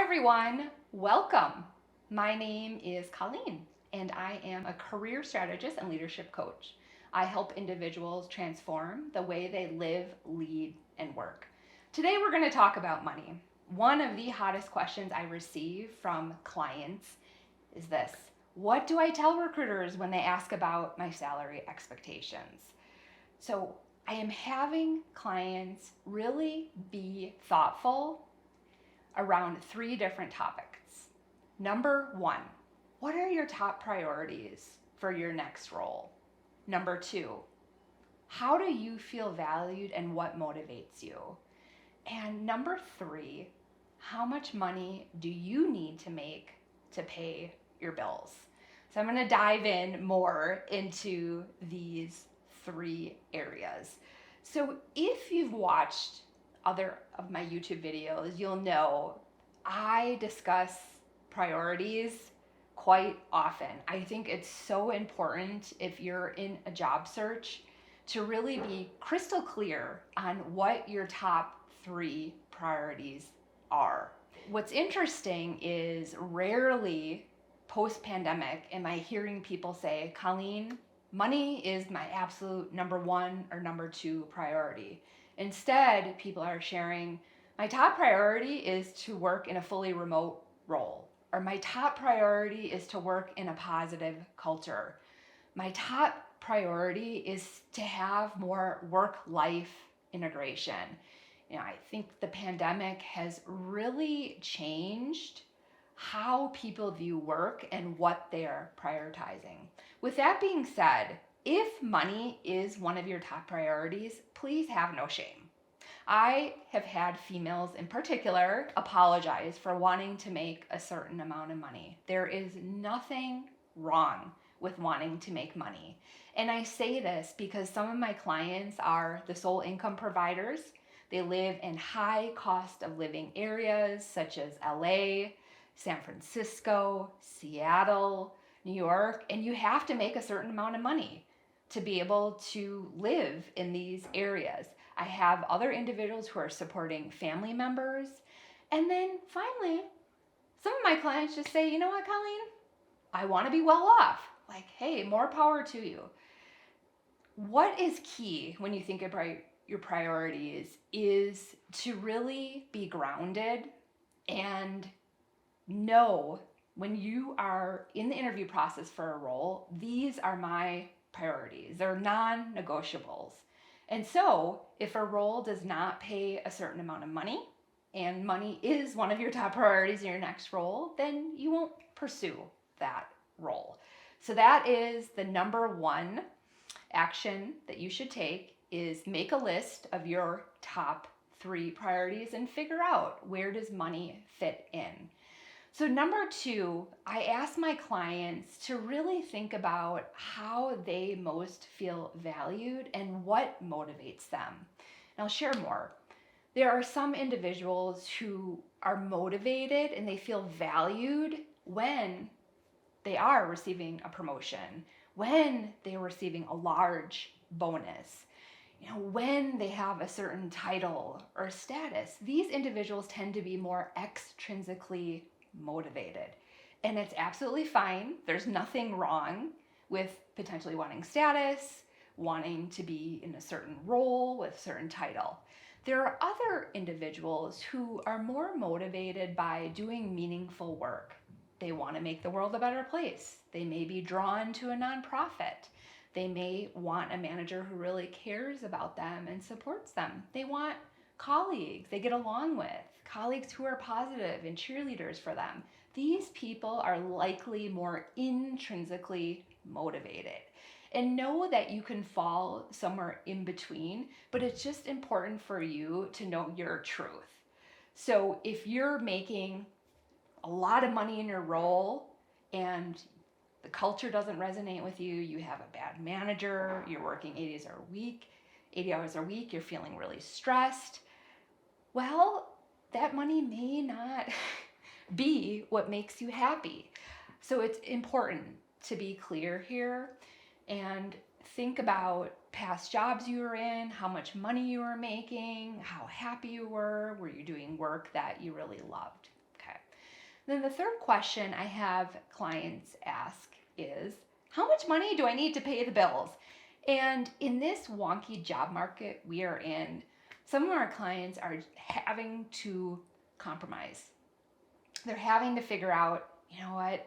everyone, welcome. My name is Colleen, and I am a career strategist and leadership coach. I help individuals transform the way they live, lead, and work. Today, we're going to talk about money. One of the hottest questions I receive from clients is this: what do I tell recruiters when they ask about my salary expectations? So, I am having clients really be thoughtful around three different topics. Number one, what are your top priorities for your next role? Number two, how do you feel valued and what motivates you? And number three, how much money do you need to make to pay your bills? So I'm going to dive in more into these three areas. So if you've watched other of my YouTube videos, you'll know I discuss priorities quite often. I think it's so important if you're in a job search to really be crystal clear on what your top three priorities are. What's interesting is rarely post pandemic am I hearing people say, Colleen, money is my absolute number one or number two priority. Instead, people are sharing, my top priority is to work in a fully remote role, or my top priority is to work in a positive culture. My top priority is to have more work-life integration. I think the pandemic has really changed how people view work and what they're prioritizing. With that being said, if money is one of your top priorities, please have no shame. I have had females in particular apologize for wanting to make a certain amount of money. There is nothing wrong with wanting to make money. And I say this because some of my clients are the sole income providers. They live in high cost of living areas such as LA, San Francisco, Seattle, New York, and you have to make a certain amount of money to be able to live in these areas. I have other individuals who are supporting family members. And then finally, some of my clients just say, you know what, Colleen? I want to be well off. Like, hey, more power to you. What is key when you think about your priorities is to really be grounded and know when you are in the interview process for a role, these are my priorities. They're non-negotiables. And so if a role does not pay a certain amount of money, and money is one of your top priorities in your next role, then you won't pursue that role. So that is the number one action that you should take, is make a list of your top three priorities and figure out, where does money fit in? So number two, I ask my clients to really think about how they most feel valued and what motivates them. And I'll share more. There are some individuals who are motivated and they feel valued when they are receiving a promotion, when they are receiving a large bonus, when they have a certain title or status. These individuals tend to be more extrinsically motivated. And it's absolutely fine. There's nothing wrong with potentially wanting status, wanting to be in a certain role with a certain title. There are other individuals who are more motivated by doing meaningful work. They want to make the world a better place. They may be drawn to a nonprofit. They may want a manager who really cares about them and supports them. They want colleagues they get along with, colleagues who are positive and cheerleaders for them. These people are likely more intrinsically motivated. And know that you can fall somewhere in between, but it's just important for you to know your truth. So if you're making a lot of money in your role and the culture doesn't resonate with you, you have a bad manager, you're working 80 hours a week, you're feeling really stressed, well, that money may not be what makes you happy. So it's important to be clear here and think about past jobs you were in, how much money you were making, how happy you were you doing work that you really loved? Okay. Then the third question I have clients ask is, how much money do I need to pay the bills? And in this wonky job market we are in, some of our clients are having to compromise. They're having to figure out, you know what,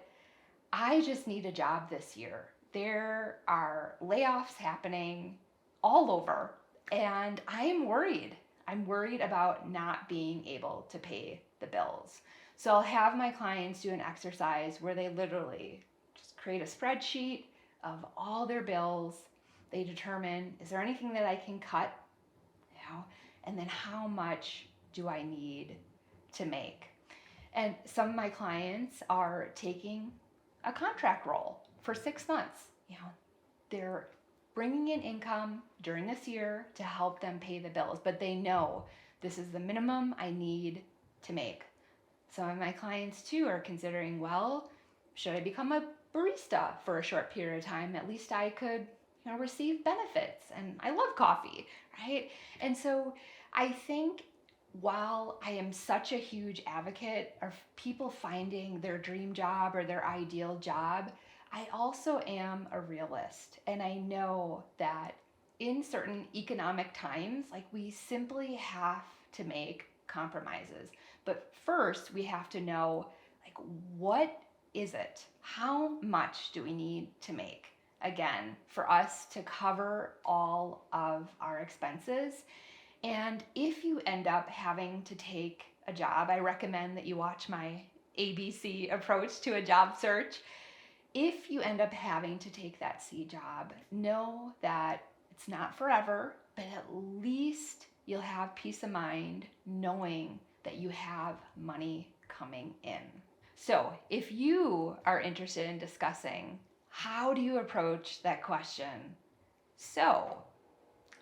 I just need a job this year. There are layoffs happening all over, and I'm worried. I'm worried about not being able to pay the bills. So I'll have my clients do an exercise where they literally just create a spreadsheet of all their bills. They determine, is there anything that I can cut? You know, and then how much do I need to make? And some of my clients are taking a contract role for 6 months. You know, they're bringing in income during this year to help them pay the bills, but they know this is the minimum I need to make. Some of my clients too are considering, well, should I become a barista for a short period of time? At least I could, receive benefits. And I love coffee, right? And so I think while I am such a huge advocate of people finding their dream job or their ideal job, I also am a realist. And I know that in certain economic times, like we simply have to make compromises. But first, we have to know, like, what is it? How much do we need to make? Again, for us to cover all of our expenses. And if you end up having to take a job, I recommend that you watch my ABC approach to a job search. If you end up having to take that C job, know that it's not forever, but at least you'll have peace of mind knowing that you have money coming in. So if you are interested in discussing how do you approach that question, so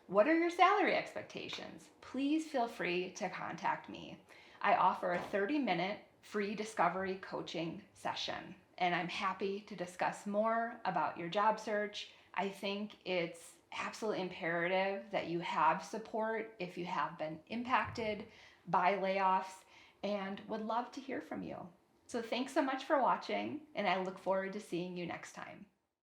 what are your salary expectations? Please feel free to contact me. I offer a 30-minute free discovery coaching session, and I'm happy to discuss more about your job search. I think it's absolutely imperative that you have support if you have been impacted by layoffs, and would love to hear from you. So thanks so much for watching, and I look forward to seeing you next time.